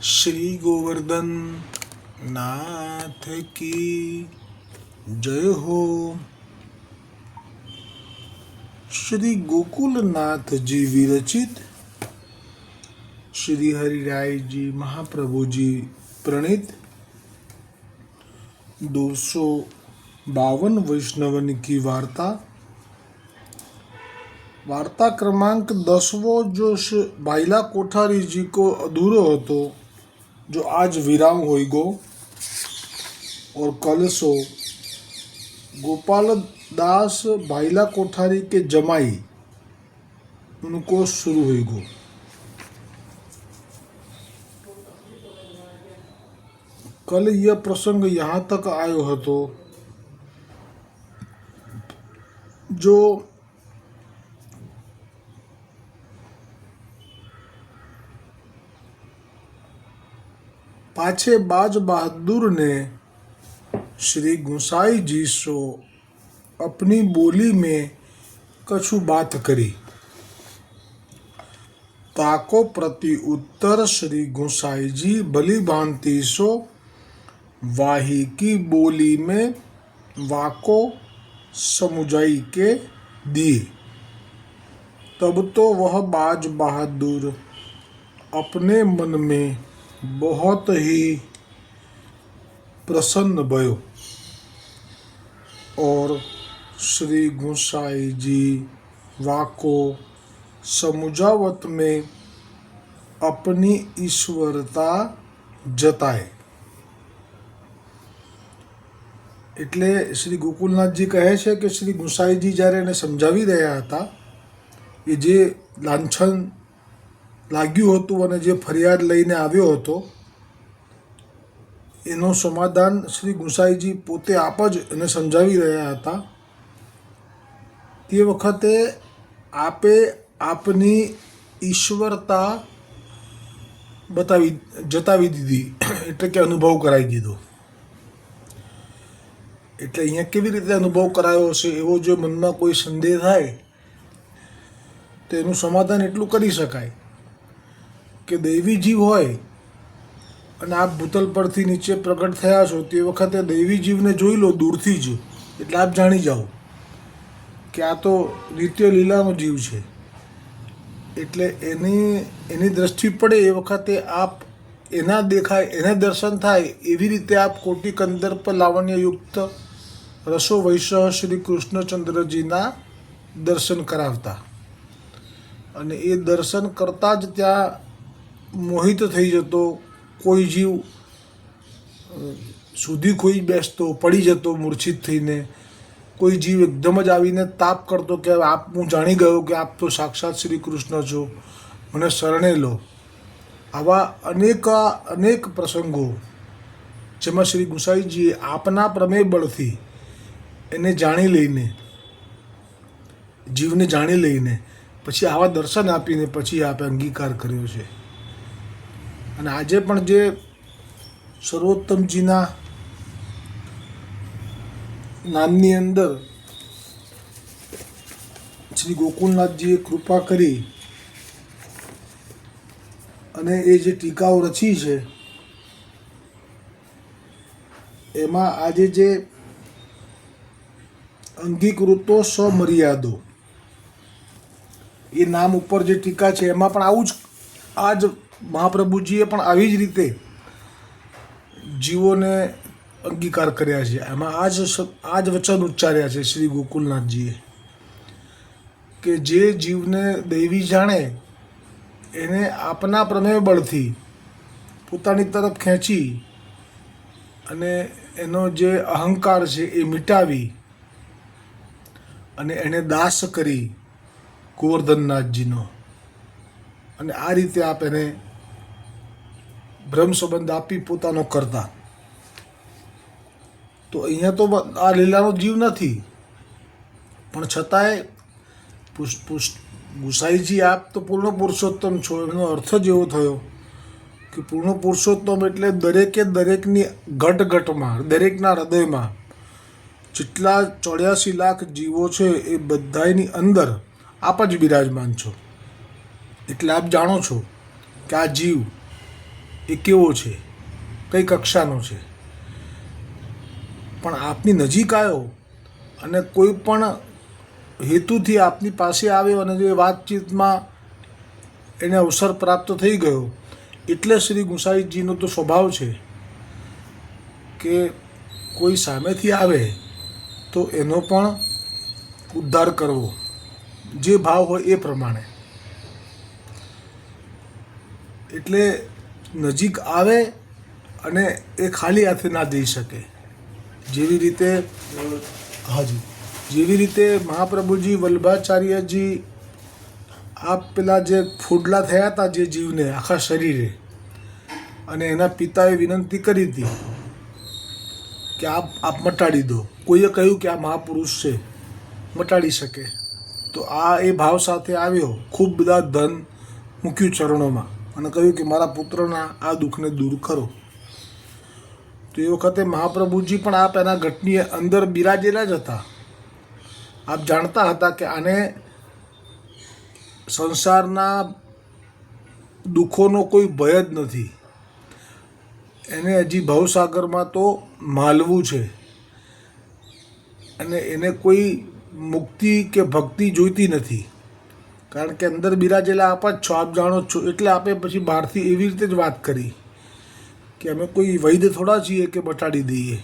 श्री गोवर्धन नाथ की जय हो। श्री गोकुलनाथ जी विरचित श्री हरिराय जी महाप्रभु जी प्रणीत 252 वैष्णवन की वार्ता क्रमांक 10वो जो भाईला कोठारी जी को अधूरो હતો, जो आज विराम होई गो, और कल सो गोपाल दास भाईला कोठारी के जमाई उनको शुरू हुई गो। कल यह प्रसंग यहाँ तक आयो हतो जो पाछे बाज बहादुर ने श्री गुसाई जी सो अपनी बोली में कछु बात करी। ताको प्रति उत्तर श्री गुसाई जी भली भांति सो वाही की बोली में वाको समुझाई के दिए। तब तो वह बाज बहादुर अपने मन में बहुत ही प्रसन्न भयो और श्री गुसाई जी वाको समुझावत में अपनी ईश्वरता जताए। એટલે શ્રી ગોકુલનાથજી કહે છે કે શ્રી ગુસાઈજી જ્યારે એને સમજાવી રહ્યા હતા એ જે લાંછન લાગ્યું હતું અને જે ફરિયાદ લઈને આવ્યો હતો એનું સમાધાન શ્રી ગુસાઈજી પોતે આપ જ એને સમજાવી રહ્યા હતા। તે વખતે આપે આપની ઈશ્વરતા જતાવી દીધી, એટલે કે અનુભવ કરાવી દીધો। એટલે અહીંયા કેવી રીતે અનુભવ કરાયો હશે એવો જો મનમાં કોઈ સંદેહ થાય તો એનું સમાધાન એટલું કરી શકાય કે દૈવી જીવ હોય અને આપ ભૂતલ પરથી નીચે પ્રગટ થયા છો તે વખતે દૈવી જીવને જોઈ લો દૂરથી જ, એટલે આપ જાણી જાઓ કે આ તો નિત્ય લીલાનો જીવ છે। એટલે એની દ્રષ્ટિ પડે એ વખતે આપ એના દેખાય એને દર્શન થાય એવી રીતે આપ કોટી કંદર્પ લાવણ્યયુક્ત રસો વૈશ્ય શ્રી કૃષ્ણચંદ્રજીના દર્શન કરાવતા અને એ દર્શન કરતાં જ ત્યાં મોહિત થઈ જતો। કોઈ જીવ સુધી ખોઈ બેસતો, પડી જતો મૂર્છિત થઈને, કોઈ જીવ એકદમ જ આવીને તાપ કરતો કે આપ હું જાણી ગયો કે આપ તો સાક્ષાત શ્રી કૃષ્ણ છો, મને શરણે લો। આવા અનેક પ્રસંગો જેમાં શ્રી ગુસાઈજીએ આપના પ્રમેય બળથી એને જાણી લઈને, જીવને જાણી લઈને પછી આવા દર્શન આપીને પછી આપે અંગીકાર કર્યો છે। અને આજે પણ જે સર્વોત્તમજીના નામની અંદર શ્રી ગોકુલનાથજીએ કૃપા કરી અને એ જે ટીકાઓ રચી છે એમાં આજે જે અંગીકૃતો સ્વમર્યાદો એ નામ ઉપર જે ટીકા છે એમાં પણ આવું જ આજ મહાપ્રભુજીએ પણ આવી જ રીતે જીવોને અંગીકાર કર્યા છે। એમાં આ જ વચન ઉચ્ચાર્યા છે શ્રી ગોકુલનાથજીએ કે જે જીવને દૈવી જાણે એને આપના પ્રમેય બળથી પોતાની તરફ ખેંચી અને એનો જે અહંકાર છે એ મિટાવી અને એને દાસ કરી ગોવર્ધનનાથજીનો, અને આ રીતે આપ એને બ્રહ્મ સંબંધ આપી પોતાનો કરતા। તો અહીંયા તો આ લીલાનો જીવ નથી, પણ છતાંય ગુસાઈજી આપ તો પૂર્ણ પુરુષોત્તમ છો, એનો અર્થ જ એવો થયો કે પૂર્ણ પુરુષોત્તમ એટલે દરેકે દરેકની ઘટઘટમાં, દરેકના હૃદયમાં જેટલા 84 લાખ જીવો છે એ બધાની અંદર આપ જ બિરાજમાન છો। એટલે આપ જાણો છો કે આ જીવ એ કેવો છે, કઈ કક્ષાનો છે. પણ આપની નજીક આવ્યો અને કોઈ પણ હેતુથી આપની પાસે આવ્યો અને જે વાતચીતમાં એને અવસર પ્રાપ્ત થઈ ગયો, એટલે શ્રી ગુંસાઈજીનો તો સ્વભાવ છે કે કોઈ સામેથી આવે તો એનો પણ ઉદ્ધાર કરવો, જે ભાવ હોય એ પ્રમાણે. એટલે નજીક આવે અને એ ખાલી હાથે ના જઈ શકે. જેવી રીતે મહાપ્રભુજી વલ્લભાચાર્યજી પેલા જે ફૂડલા થયા હતા જે જીવને આખા શરીરે, અને એના પિતાએ વિનંતી કરી હતી કે આપ મટાડી દો. કોઈએ કહ્યું કે આ મહાપુરુષ છે, મટાડી શકે. તો આ એ ભાવ સાથે આવ્યો, ખૂબ બધા ધન મૂક્યું ચરણોમાં અને કહ્યું કે મારા પુત્રના આ દુઃખને દૂર કરો. તો એ વખતે મહાપ્રભુજી પણ આપ એના ઘટની અંદર બિરાજેલા જ હતા. આપ જાણતા હતા કે આને સંસારના દુઃખોનો કોઈ ભય જ નથી. એને હજી ભવસાગરમાં તો માલવું છે અને એને કોઈ મુક્તિ કે ભક્તિ જોઈતી નથી. કારણ કે અંદર બિરાજેલા આપ જ છો, આપ જાણો છો. એટલે આપે પછી બહારથી એવી રીતે જ વાત કરી કે અમે કોઈ વૈદ્ય થોડા છીએ કે મટાડી દઈએ.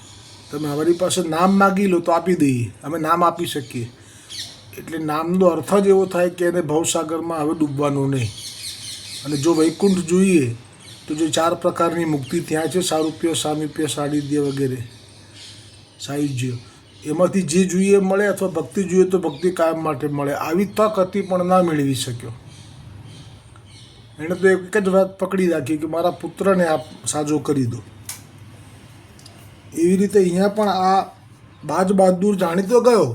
તમે અમારી પાસે નામ માગી લો તો આપી દઈએ, અમે નામ આપી શકીએ. એટલે નામનો અર્થ જ એવો થાય કે એને ભવસાગરમાં હવે ડૂબવાનું નહીં. અને જો વૈકુંઠ જોઈએ તો જે 4 પ્રકારની મુક્તિ ત્યાં છે, સારૂપ્ય, સામીપ્ય, સાનિધ્ય વગેરે, સાયુજ્ય, એમાંથી જે જોઈએ મળે, અથવા ભક્તિ જોઈએ તો ભક્તિ કાયમ માટે મળે. આવી તક હતી પણ ના મેળવી શક્યો. એણે તો એક જ વાત પકડી રાખી કે મારા પુત્રને આપ સાજો કરી દો. એવી રીતે અહીંયા પણ આ બાજ બહાદુર જાણીતો ગયો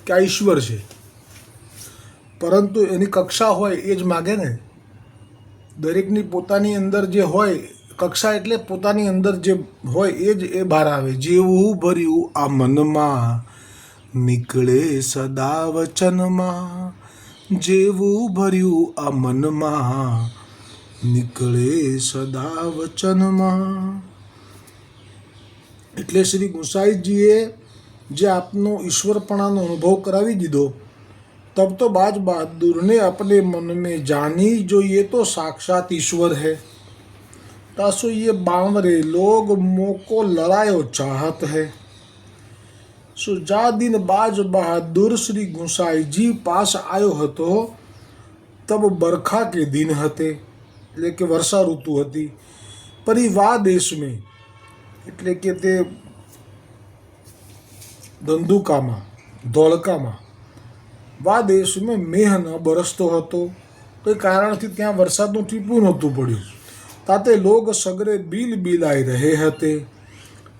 કે આ ઈશ્વર છે, પરંતુ એની કક્ષા હોય એ જ માગે ને. દરેકની પોતાની અંદર જે હોય કક્ષા, એટલે પોતાની અંદર જે હોય એ જ એ બહાર આવે. જેવું ભર્યું આ મનમાં નીકળે સદા વચનમાં, જેવું ભર્યું આ મનમાં નીકળે સદા વચનમાં. એટલે શ્રી ગુંસાઈજીએ જે આપનો ઈશ્વરપણાનો અનુભવ કરાવી દીધો, तब तो बाज बहादुर ने अपने मन में जानी जो ये तो साक्षात ईश्वर है. तासो ये बावरे लोग मोको लड़ायो चाहत है. सो जा दिन बाज बहादुर श्री गुंसाई जी पास आयो हतो, तब बरखा के दिन हते, એટલે કે વર્ષા ઋતુ હતી. પરિવા દેશ में, એટલે કે તે ધંધુકામાં, ધોળકામાં, વા દેશમાં મેહ ન બરસતો હતો. કોઈ કારણથી ત્યાં વરસાદનું ટીપું નહોતું પડ્યું. તાતે લોગ સગરે બીલ બિલાઈ રહે હતે.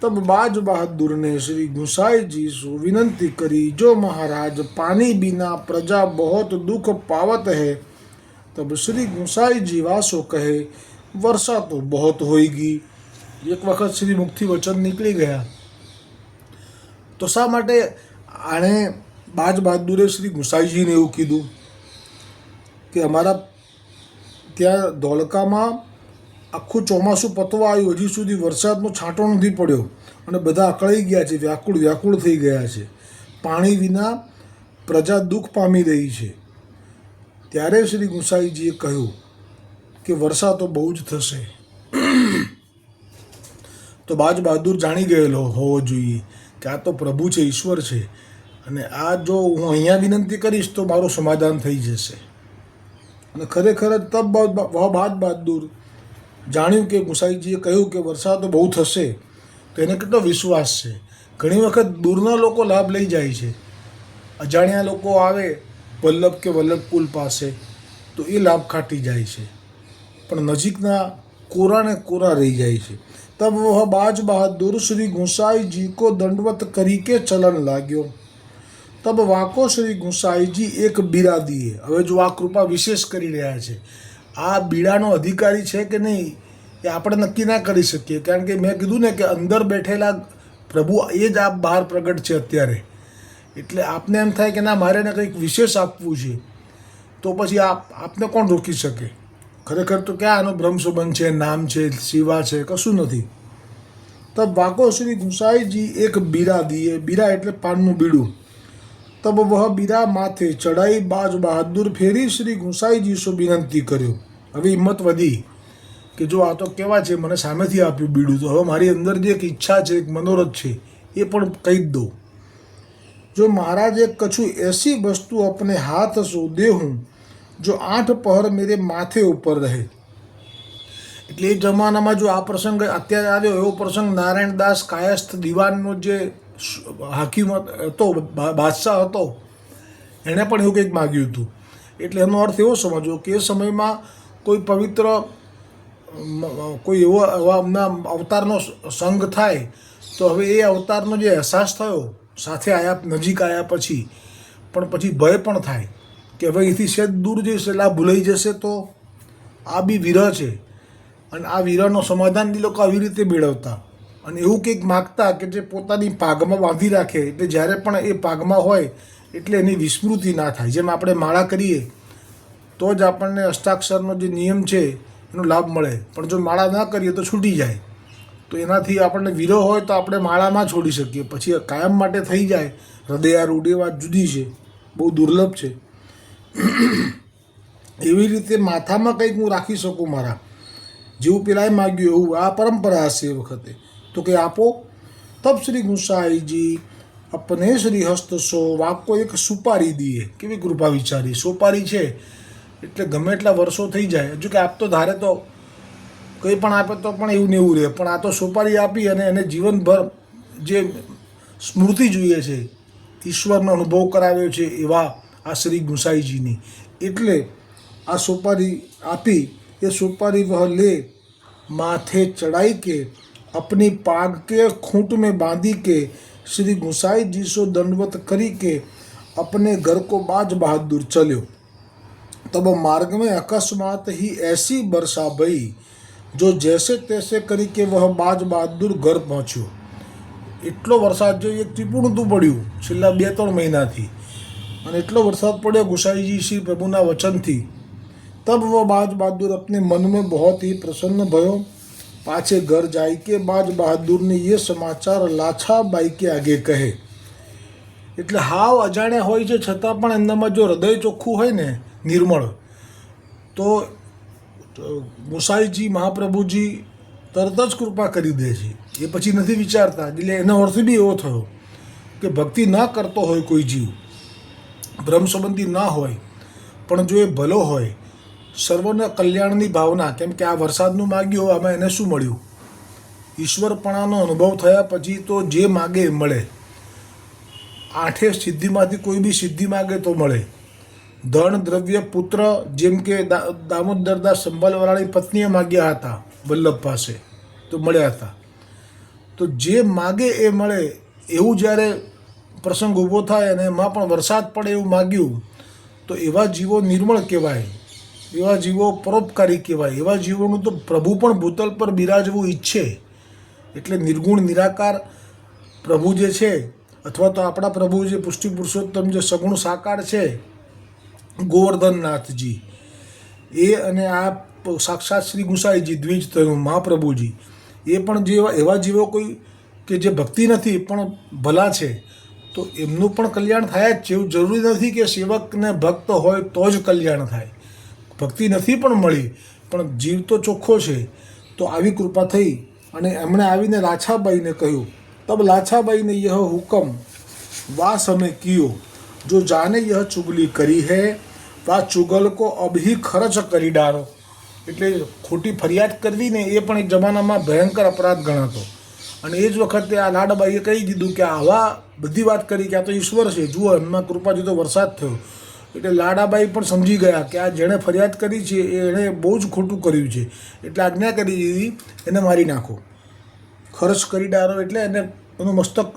તબ બાજ બહાદુરને શ્રી ગુંસાઈજી સો વિનંતી કરી, જો મહારાજ પાણી बिना प्रजा बहुत दुख पावत है. तब श्री गुंसाईजी वासो કહે, વર્ષા તો बहुत હોઈગી. એક વખત શ્રી મુખથી વચન નીકળી ગયા તો શા માટે આણે બાજ બહાદુરે શ્રી ગુંસાઈજીને એવું કીધું કે અમારા ત્યાં ધોળકામાં આખું ચોમાસું પતવા આવ્યું, હજી સુધી વરસાદનો છાંટો નથી પડ્યો અને બધા અકળાઈ ગયા છે, વ્યાકુળ થઈ ગયા છે. પાણી વિના પ્રજા દુઃખ પામી રહી છે. ત્યારે શ્રી ગુંસાઈજીએ કહ્યું કે વર્ષા તો બહુ જ થશે. તો બાજ બહાદુર જાણી ગયેલો હોવો જોઈએ કે આ તો પ્રભુ છે, ઈશ્વર છે, અને આ જો હું અહીંયા વિનંતી કરીશ તો મારું સમાધાન થઈ જશે. અને ખરેખર જ તબ બાજ બહાદુર જાણ્યું કે ગુંસાઈજીએ કહ્યું કે વરસાદ તો બહુ થશે, તો એને કેટલો વિશ્વાસ છે. ઘણી વખત દૂરના લોકો લાભ લઈ જાય છે. અજાણ્યા લોકો આવે વલ્લભ કે વલ્લભ પુલ પાસે તો એ લાભ ખાટી જાય છે, પણ નજીકના કોરાને કોરા રહી જાય છે. तब वह बाज बहादुर श्री गुंसाई जी को दंडवत करी के चलन लाग्यो. तब वाको श्री गुंसाई जी एक બીરા દીએ. હવે જો આ કૃપા વિશેષ કરી રહ્યા છે, આ બીડાનો અધિકારી છે કે નહીં એ આપણે નક્કી ના કરી શકીએ. કારણ કે મેં કીધું ને કે અંદર બેઠેલા પ્રભુ એ જ આપ બહાર પ્રગટ છે અત્યારે. એટલે આપને એમ થાય કે ના મારે એને કંઈક વિશેષ આપવું છે, તો પછી આપને કોણ રોકી શકે? ખરેખર તો ક્યાં આનો બ્રહ્મ સંબંધ છે, નામ છે, શિવા છે, કશું નથી. તબ વાકો શ્રી ગુસાઈજી એક બીરા દિए, બીરા એટલે પાનનું બીડું. તબ વહ બીરા માથે ચડાઈ બાજ બહાદુર ફેરી શ્રી ગુસાઈજી સો વિનંતી કર્યો. હવે હિંમત વધી કે જો આ તો કેવા છે, મને સામેથી આપ્યું બીડું, તો હવે મારી અંદર જે એક ઈચ્છા છે, એક મનોરથ છે, એ પણ કહી જ દઉં. જો મહારાજ એક કછું એસી વસ્તુ अपने हाथ सो दे हूँ जो 8 पहर मेरे माथे ઉપર રહે. એટલે એ જમાનામાં જો આ પ્રસંગ અત્યારે આવ્યો એવો પ્રસંગ નારાયણદાસ કાયસ્થ દિવાનનો જે હાકીમ હતો, બાદશાહ હતો, એણે પણ એવું કંઈક માગ્યું હતું. એટલે એનો અર્થ એવો સમજો કે એ સમયમાં કોઈ પવિત્ર કોઈ એવો એમના અવતારનો સંગ થાય તો હવે એ અવતારનો જે અહેસાસ થયો સાથે આવ્યા, નજીક આવ્યા પછી ભય પણ થાય કે હવે અહીંથી સેજ દૂર જઈશ એટલે આ ભૂલાઈ જશે. તો આ બી વિરહ છે અને આ વિરહનો સમાધાન એ લોકો આવી રીતે મેળવતા અને એવું કંઈક માગતા કે જે પોતાની પાઘમાં બાંધી રાખે, એટલે જ્યારે પણ એ પાઘમાં હોય એટલે એની વિસ્મૃતિ ના થાય. જેમ આપણે માળા કરીએ તો જ આપણને અષ્ટાક્ષરનો જે નિયમ છે એનો લાભ મળે, પણ જો માળા ના કરીએ તો છૂટી જાય. તો એનાથી આપણને વિરહ હોય તો આપણે માળામાં છોડી શકીએ, પછી કાયમ માટે થઈ જાય હૃદય રૂઢે વાત જુદી છે, બહુ દુર્લભ છે. એવી રીતે માથામાં કંઈક હું રાખી શકું મારા, જેવું પેલાએ માગ્યું એવું આ પરંપરા હશે એ વખતે, તો કે આપો. તબ શ્રી ગુસાઈજી अपने श्री हस्त સો વાકો એક સુપારી દીએ. કેવી કૃપા વિચારી, સોપારી છે એટલે ગમે એટલા વર્ષો થઈ જાય, હજુ કે આપતો ધારે તો કંઈ પણ આપે તો પણ એવું ને એવું રહે, પણ આ તો સોપારી આપી અને એને જીવનભર જે સ્મૃતિ જોઈએ છે, ઈશ્વરનો અનુભવ કરાવ્યો છે એવા આ શ્રી ગુસાઈજીની, એટલે આ સોપારી આપી. એ સોપારી વહ લે માથે ચढ़ाई के अपनी पाग के खूंट में बांधी के श्री गुसाई जी सो दंडवत करी के अपने घर को बाज बहादुर चल्यो. तब मार्ग में अकस्मात ही ऐसी वर्षा भई जो जैसे तैसे કરી કે વહ બાજ બહાદુર ઘર પહોંચ્યો. એટલો વરસાદ જો એક ટીપુણતું પડ્યું છેલ્લા 2-3 મહિનાથી, અને એટલો વરસાદ પડ્યો ગુસાઈજી શ્રી પ્રભુના વચનથી. तब वह बाज बहादुर अपने मन में बहुत ही प्रसन्न भयो. पाछे घर जाई के बाज बहादुर ने ये समाचार लाछाबाई के आगे કહે. એટલે હાવ અજાણ્યા હોય છે છતાં પણ એમનામાં જો હૃદય ચોખ્ખું હોય ને, નિર્મળ, તો ગુસાઈજી મહાપ્રભુજી તરત જ કૃપા કરી દે છે. એ પછી નથી વિચારતા. એટલે એનો અર્થ બી એવો થયો કે ભક્તિ ના કરતો હોય કોઈ જીવ, બ્રહ્મ સંબંધી ના હોય, પણ જો એ ભલો હોય, સર્વના કલ્યાણની ભાવના, કેમ કે આ વરસાદનું માગ્યું, આમાં એને શું મળ્યું? ઈશ્વરપણાનો અનુભવ થયા પછી તો જે માગે એ મળે. 8 સિદ્ધિમાંથી કોઈ બી સિદ્ધિ માગે તો મળે. ધન, દ્રવ્ય, પુત્ર, જેમ કે દામોદરદાસ સંભાલવાળાની પત્નીએ માગ્યા હતા વલ્લભ પાસે, તો મળ્યા હતા. તો જે માગે એ મળે એવું જ્યારે પ્રસંગ ઊભો થાય અને એમાં પણ વરસાદ પડે એવું માગ્યું, તો એવા જીવો નિર્મળ કહેવાય, એવા જીવો પરોપકારી કહેવાય, એવા જીવોનું તો પ્રભુ પણ ભૂતલ પર બિરાજવું ઈચ્છે. એટલે નિર્ગુણ નિરાકાર પ્રભુ જે છે, અથવા તો આપણા પ્રભુ જે પુષ્ટિ પુરુષોત્તમ જે સગુણ સાકાર છે ગોવર્ધનનાથજી, એ અને આ સાક્ષાત શ્રી ગુસાઈજી દ્વિજ થયું મહાપ્રભુજી, એ પણ જે એવા જીવો કોઈ કે જે ભક્તિ નથી પણ ભલા છે, તો એમનું પણ કલ્યાણ થાય જ છે. એવું જરૂરી નથી કે સેવકને ભક્ત હોય તો જ કલ્યાણ થાય. ભક્તિ નથી પણ મળી, પણ જીવ તો ચોખ્ખો છે, તો આવી કૃપા થઈ. અને એમણે આવીને લાછાબાઈને કહ્યું. તબ લાછાબાઈને યહ હુકમ વા સમય કિયો જો જાને યહ ચુગલી કરી હૈ વા ચુગલ કો અભી ખર્ચ કરી ડારો. એટલે ખોટી ફરિયાદ કરવી ને એ પણ એક જમાનામાં ભયંકર અપરાધ ગણાતો. અને એ જ વખતે આ લાડબાઈએ કહી દીધું કે આવા બધી વાત કરી કે આ તો ઈશ્વર છે, જુઓ એમના કૃપાથી તો વરસાદ થયો. એટલે લાડાબાઈ પણ સમજી ગયા કે આ જેણે ફરિયાદ કરી છે એણે બહુ જ ખોટું કર્યું છે, એટલે આજ્ઞા કરી દીધી એને મારી નાખો. ખર્ચ કરી ડારો એટલે એને એનું મસ્તક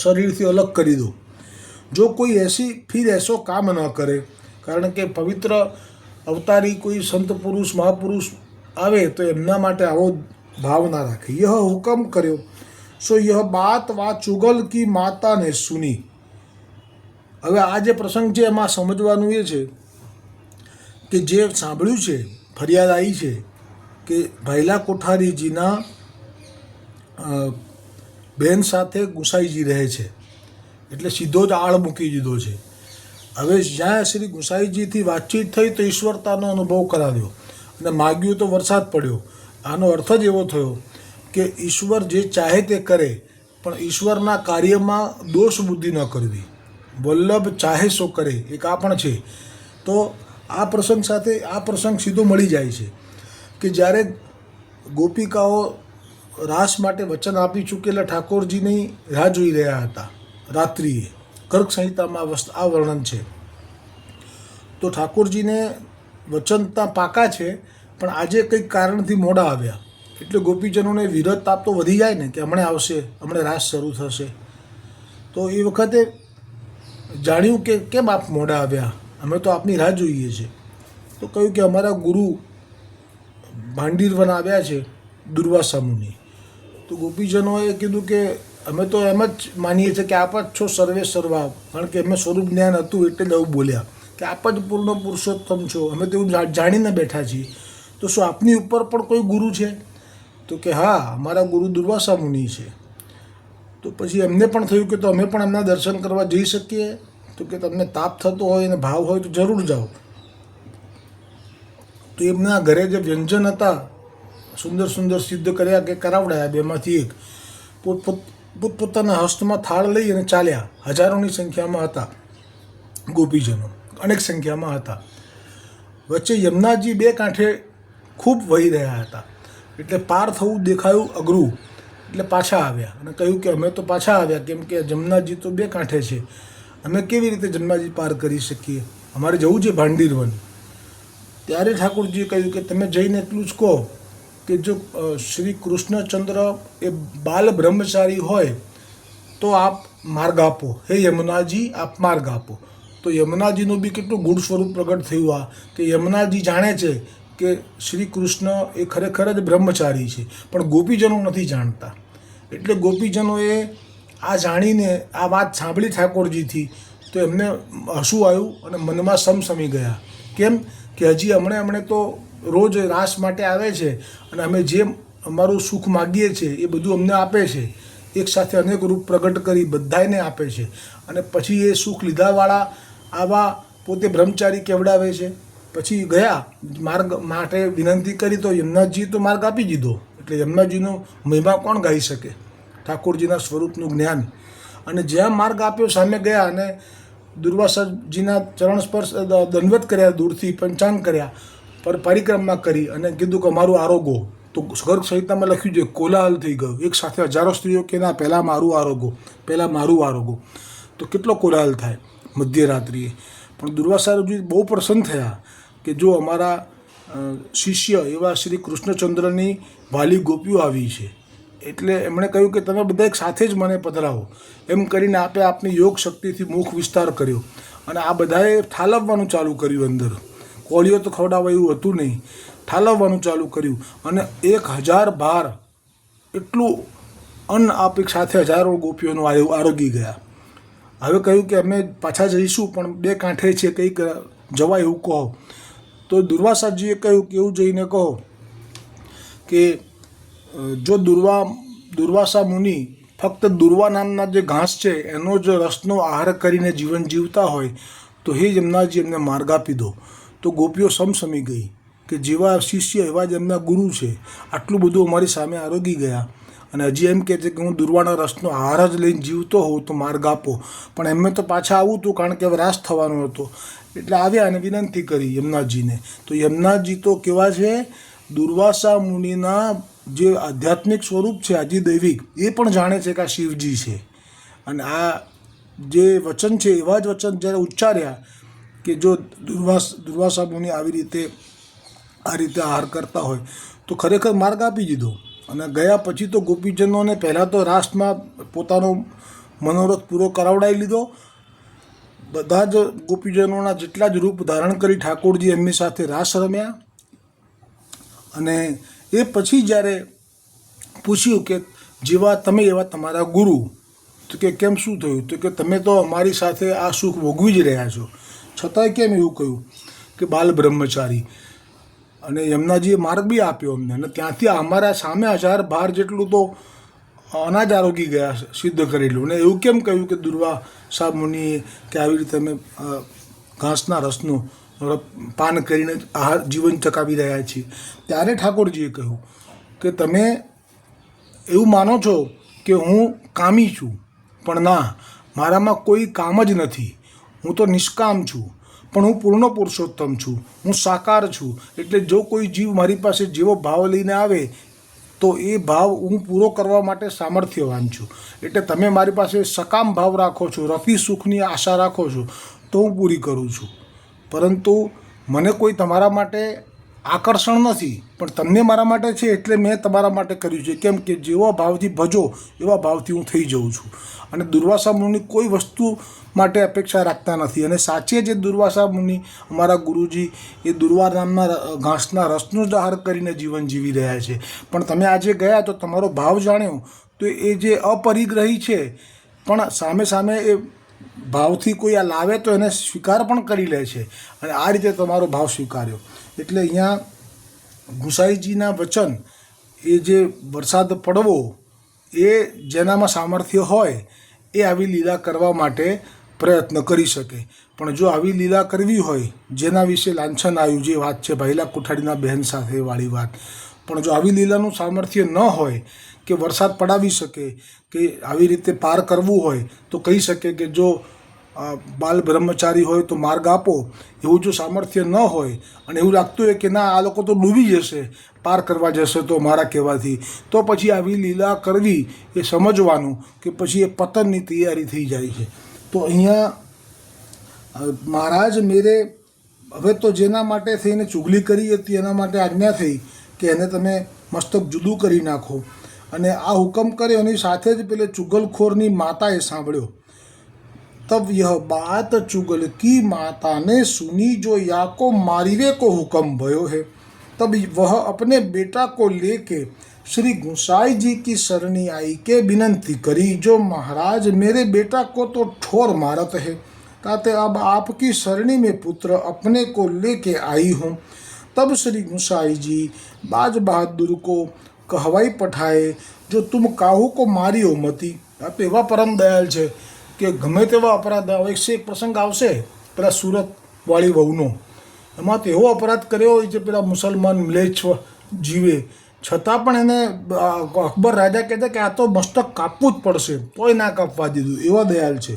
શરીરથી અલગ કરી દો. જો કોઈ એસી ફિર એસો કામ ન કરે, કારણ કે પવિત્ર અવતારી કોઈ સંત પુરુષ મહાપુરુષ આવે તો એમના માટે આવો ભાવ ના રાખે. યહ હુકમ કર્યો સો યહ બાત વા ચુગલ કી માતાને સુની. હવે આ જે પ્રસંગ છે એમાં સમજવાનું એ છે કે જે સાંભળ્યું છે ફરિયાદ આવી છે કે ભાયલા કોઠારીજીના બહેન સાથે ગુસાઈજી રહે છે, એટલે સીધો જ આળ મૂકી દીધો છે. હવે જ્યાં શ્રી ગુસાઈજીથી વાતચીત થઈ તો ઈશ્વરતાનો અનુભવ કરાવ્યો અને માગ્યું તો વરસાદ પડ્યો. આનો અર્થ જ એવો થયો કે ઈશ્વર જે ચાહે તે કરે, પણ ઈશ્વરના કાર્યમાં દોષ બુદ્ધિ ન કરવી. વલ્લભ ચાહે સો કરે, એક આ પણ છે. તો આ પ્રસંગ સાથે આ પ્રસંગ સીધો મળી જાય છે કે જ્યારે ગોપિકાઓ રાસ માટે વચન આપી ચૂકેલા ઠાકોરજીની રાહ જોઈ રહ્યા હતા રાત્રિએ, કર્ક સંહિતામાં આ વર્ણન છે. તો ઠાકોરજીને વચનતા પાકા છે, પણ આજે કંઈક કારણથી મોડા આવ્યા, એટલે ગોપીજનોને વિરોધ તાપ તો વધી જાય ને કે હમણાં આવશે, હમણાં રાસ શરૂ થશે. તો એ વખતે જાણ્યું કે કેમ આપ મોડા આવ્યા, અમે તો આપની રાહ જોઈએ છીએ. તો કહ્યું કે અમારા ગુરુ ભાંડીરવન આવ્યા છે, દુર્વાસા મુનિ. તો ગોપીજનોએ કીધું કે અમે તો એમ જ માનીએ છીએ કે આપ જ છો સર્વે સર્વા, કારણ કે અમે સ્વરૂપ જ્ઞાન હતું એટલે એવું બોલ્યા કે આપ જ પૂર્ણ પુરુષોત્તમ છો, અમે તો એવું જાણીને બેઠા છીએ. તો શું આપની ઉપર પણ કોઈ ગુરુ છે? તો કે હા, અમારા ગુરુ દુર્વાસા મુનિ છે. તો પછી એમને પણ થયું કે તો અમે પણ એમના દર્શન કરવા જઈ શકીએ? તો કે તમને તાપ થતો હોય અને ભાવ હોય તો જરૂર જાઓ. તો એમના ઘરે જે વ્યંજન હતા સુંદર સુંદર સિદ્ધ કર્યા કે કરાવડાયા, બેમાંથી એક પોતપોતાના હસ્તમાં થાળ લઈ અને ચાલ્યા. હજારોની સંખ્યામાં હતા ગોપીજનો, અનેક સંખ્યામાં હતા. વચ્ચે યમુનાજી બે કાંઠે ખૂબ વહી રહ્યા હતા, એટલે પાર થવું દેખાયું અઘરું, એટલે પાછા આવ્યા અને કહ્યું કે અમે તો પાછા આવ્યા, કેમ કે જમનાજી તો બે કાંઠે છે, અમે કેવી રીતે જમનાજી પાર કરી શકીએ, અમારે જવું છે ભાંડીરવન. ત્યારે ઠાકોરજીએ કહ્યું કે તમે જઈને એટલું જ કહો કે જો શ્રી કૃષ્ણચંદ્ર એ બાલ બ્રહ્મચારી હોય તો આપ માર્ગ આપો, હે યમુનાજી આપ માર્ગ આપો. તો યમુનાજીનું બી કેટલું ગુણ સ્વરૂપ પ્રગટ થયું આ કે યમુનાજી જાણે છે કે શ્રી કૃષ્ણ એ ખરેખર જ બ્રહ્મચારી છે, પણ ગોપીજનો નથી જાણતા. એટલે ગોપીજનોએ આ જાણીને આ વાત સાંભળી ઠાકોરજીથી તો એમને હસવું આવ્યું અને મનમાં સમસમી ગયા. કેમ કે હજી હમણે તો રોજ રાસ માટે આવે છે અને અમે જે અમારું સુખ માગીએ છીએ એ બધું અમને આપે છે, એક સાથે અનેક રૂપ પ્રગટ કરી બધાને આપે છે, અને પછી એ સુખ લીધાવાળા આવા પોતે બ્રહ્મચારી કેવડાવે છે. પછી ગયા માર્ગ માટે વિનંતી કરી તો યમુનાજી તો માર્ગ આપી દીધો. એટલે યમુનાજીનો મહિમા કોણ ગાઈ શકે, ઠાકોરજીના સ્વરૂપનું જ્ઞાન. અને જ્યાં માર્ગ આપ્યો સામે ગયા અને દુર્વાસાજીના ચરણ સ્પર્શ દંડવત કર્યા, દૂરથી પંચાંગ કર્યા, પર પરિક્રમા કરી અને કીધું કે અમારું આરોગો. તો ગર્ગ સંહિતામાં લખ્યું છે કોલાહલ થઈ ગયો, એક સાથે હજારો સ્ત્રીઓ કે ના પહેલાં મારું આરોગો, પહેલાં મારું આરોગો. તો કેટલો કોલાહલ થાય મધ્યરાત્રિએ. પણ દુર્વાસાજી બહુ પ્રસન્ન થયા કે જો અમારા શિષ્ય એવા શ્રી કૃષ્ણચંદ્રની વાલી ગોપીઓ આવી છે, એટલે એમણે કહ્યું કે તમે બધા એક સાથે જ મને પધરાવો. એમ કરીને આપની યોગ શક્તિથી મુખ વિસ્તાર કર્યો અને આ બધાએ ઠાલવવાનું ચાલુ કર્યું. અંદર કોળીઓ તો ખવડાવવા એવું હતું નહીં, ઠાલવવાનું ચાલુ કર્યું અને 1000 ભાર એટલું અન્ન આપ એક સાથે હજારો ગોપીઓનું આરોગી ગયા. હવે કહ્યું કે અમે પાછા જઈશું, પણ બે કાંઠે છે, કંઈક જવાય એવું કહો. તો દુર્વાસાજીએ કહ્યું કે એવું જઈને કહો કે જો દુર્વાસા મુનિ ફક્ત દુર્વા નામના જે ઘાસ છે એનો જ રસનો આહાર કરીને જીવન જીવતા હોય તો હે યમુનાજી એમને માર્ગ આપી દો. તો ગોપીઓ સમસમી ગઈ કે જેવા શિષ્ય એવા જ એમના ગુરુ છે, આટલું બધું અમારી સામે આરોગી ગયા અને હજી એમ કહે છે કે હું દુર્વાના રસનો આહાર જ લઈને જીવતો હોઉં તો માર્ગ આપો. પણ એમને તો પાછા આવવું હતું, કારણ કે હવે રાસ થવાનો હતો, એટલે આવ્યા અને વિનંતી કરી યમુનાજીને. તો યમુનાજી તો કેવા છે, દુર્વાસા મુનિના જે આધ્યાત્મિક સ્વરૂપ છે આદિદૈવિક, એ પણ જાણે છે કે આ શિવજી છે. અને આ જે વચન છે એવા જ વચન જ્યારે ઉચ્ચાર્યા કે જો દુર્વાસા મુનિ આવી રીતે આ રીતે આહાર કરતા હોય તો ખરેખર માર્ગ આપી દીધો. અને ગયા પછી તો ગોપીજનોને પહેલાં તો રાસમાં પોતાનો મનોરથ પૂરો કરાવડાવી લીધો. બધા જ ગોપીજનોના જેટલા જ રૂપ ધારણ કરી ઠાકોરજી એમની સાથે રાસ રમ્યા. અને એ પછી જ્યારે પૂછ્યું કે જેવા તમે એવા તમારા ગુરુ, તો કે કેમ શું થયું? તો કે તમે તો અમારી સાથે આ સુખ ભોગવી જ રહ્યા છો, છતાંય કેમ એવું કહ્યું કે બાલ બ્રહ્મચારી. અને યમુનાજીએ માર્ગ બી આપ્યો અમને, અને ત્યાંથી અમારા સામે 1000 ભાર જેટલું તો અનાજ આરોગી ગયા સિદ્ધ કરેલું. ને એવું કેમ કહ્યું કે દુર્વાસા મુનિએ કે આવી રીતે અમે ઘાસના રસનું પાન કરીને આહાર જીવન ચકાવી રહ્યા છીએ? ત્યારે ઠાકોરજીએ કહ્યું કે તમે એવું માનો છો કે હું કામી છું, પણ ના, મારામાં કોઈ કામ જ નથી. હું તો નિષ્કામ છું, પણ હું પૂર્ણ પુરુષોત્તમ છું, હું સાકાર છું. એટલે જો કોઈ જીવ મારી પાસે જેવો ભાવ લઈને આવે તો એ ભાવ હું પૂરો કરવા માટે સામર્થ્યવાન છું. એટલે તમે મારી પાસે સકામ ભાવ રાખો છો, રફી સુખની આશા રાખો છો, તો હું પૂરી કરું છું. પરંતુ મને કોઈ તમારા માટે આકર્ષણ નથી, પણ તમને મારા માટે છે એટલે મેં તમારા માટે કર્યું છે. કેમ કે જેવા ભાવથી ભજો એવા ભાવથી હું થઈ જાઉં છું. અને દુર્વાસા મુનિ કોઈ વસ્તુ માટે અપેક્ષા રાખતા નથી. અને સાચે જે દુર્વાસા મુનિ અમારા ગુરુજી એ દુર્વા નામના ઘાસના રસનો જ આહાર કરીને જીવન જીવી રહ્યા છે. પણ તમે આજે ગયા તો તમારો ભાવ જાણ્યો તો એ જે અપરિગ્રહી છે, પણ સામે સામે એ ભાવથી કોઈ આ લાવે તો એને સ્વીકાર પણ કરી લે છે. અને આ રીતે તમારો ભાવ સ્વીકાર્યો. એટલે અહીંયા ગુસાઈજીના વચન, એ જે વરસાદ પડવો, એ જેનામાં સામર્થ્ય હોય એ આવી લીલા કરવા માટે પ્રયત્ન કરી શકે. પણ જો આવી લીલા કરવી હોય, જેના વિશે લાંછન આવ્યું, જે વાત છે ભાઈલા કોઠારીના બહેન સાથે વાળી વાત, પણ જો આવી લીલાનું સામર્થ્ય ન હોય કે વરસાદ પડાવી શકે, કે આવી રીતે પાર કરવું હોય, તો કહી શકે કે જો બાલ બ્રહ્મચારી હોય તો માર્ગ આપો. એવું જો સામર્થ્ય ન હોય અને એવું લાગતું હોય કે ના, આ લોકો તો ડૂબી જશે પાર કરવા જશે તો મારા કહેવાથી, તો પછી આવી લીલા કરવી એ સમજવાનું કે પછી એ પતનની તૈયારી થઈ જાય છે. તો અહીંયા મહારાજ મેરે હવે તો જેના માટે થઈને ચુગલી કરી હતી એના માટે આજ્ઞા થઈ કે એને તમે મસ્તક જુદું કરી નાખો. અને આ હુકમ કર્યો એની સાથે જ પેલે ચુગલખોરની માતાએ સાંભળ્યો. तब यह बात चुगल की माता ने सुनी, जो या को मारिवे को हुक्म भयो है. तब वह अपने बेटा को लेके श्री गुसाई जी की शरणी आई के विनंती करी, जो महाराज मेरे बेटा को तो ठोर मारत है, ताते अब आपकी शरणी में पुत्र अपने को लेके आई हूँ. तब श्री गुसाई जी बाज बहादुर को कहवाई पठाए, जो तुम काहू को मारियो मती. आप एवा परम दयाल છે કે ગમે તેવા અપરાધ આવે છે. એક પ્રસંગ આવશે પેલા સુરતવાળી વહુનો, એમાં તો એવો અપરાધ કર્યો હોય છે પેલા મુસલમાન મ્લેચ્છ જીવે, છતાં પણ એને અકબર રાજા કહેતા કે આ તો મસ્તક કાપવું જ પડશે, તોય ના કાપવા દીધું. એવા દયાલ છે.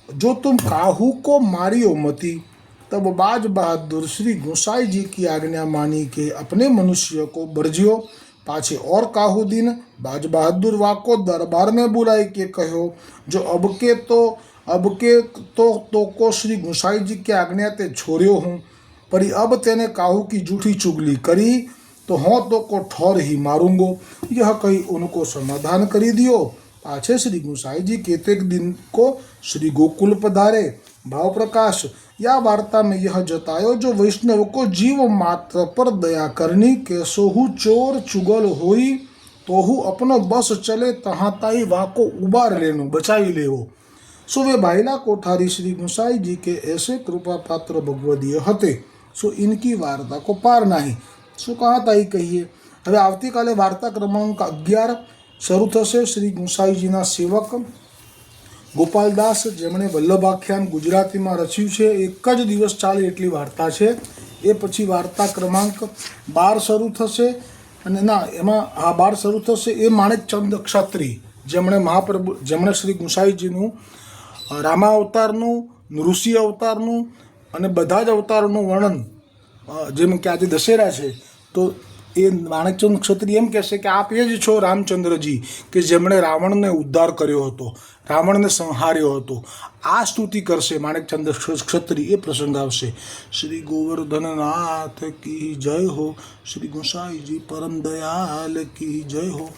જો તુમ કાહू को मारियो मती, तब बाज बहादुर श्री गोसाई जी की आज्ञा मानी के अपने मनुष्य को बरजियो. पाछे और काहू दिन बाज बहादुर वाको दरबार में बुलाई के कहो, जो अब के तो को श्री गुसाई जी की आज्ञा ते छोड़्यो हूँ, परी अब तेने काहू की झूठी चुगली करी तो हों तो को ठोर ही मारूंगो. यह कही उनको समाधान करी दियो. पाछे श्री गुसाई जी केतेक दिन को श्री गोकुल पधारे. भाव प्रकाश या वार्ता में यह जतायो, जो वैष्णव को जीव मात्र पर दया करनी, के सोहू चोर चुगल होई तोहू अपनो बस चले, तहाँ ताई वाको उबार लेनो, बचावी लेवो. सो वे भाईला कोठारी श्री गुसाई जी के ऐसे कृपा पात्र भगवदीय हते, सो इनकी वार्ता को पार नहीं. सो कहाँ ताई कहिए. હવે આવતીકાલે વાર્તા ક્રમાંક 11 શરૂ થશે. શ્રી ગુસાઈજીના સેવક ગોપાલદાસ, જેમણે વલ્લભાખ્યાન ગુજરાતીમાં રચ્યું છે, એક જ દિવસ ચાલે એટલી વાર્તા છે. એ પછી વાર્તા ક્રમાંક 12 શરૂ થશે. અને ના, એમાં આ 12 શરૂ થશે એ માણેકચંદ ક્ષત્રિય, જેમણે શ્રી ગુસાઈજીનું રામા અવતારનું, ઋષિ અવતારનું અને બધા જ અવતારનું વર્ણન, જેમ કે આજે દશેરા છે તો એ માણેકચંદ ક્ષત્રિય એમ કહેશે કે આપ એ જ છો રામચંદ્રજી કે જેમણે રાવણને ઉદ્ધાર કર્યો હતો, રાવણને સંહાર્યો હતો. આ સ્તુતિ કરશે માણેકચંદ ક્ષત્રિય. એ પ્રસંગ આવશે. શ્રી ગોવર્ધનનાથ કી જય હો. શ્રી ગુસાઈજી પરમ દયાલ કી જય હો.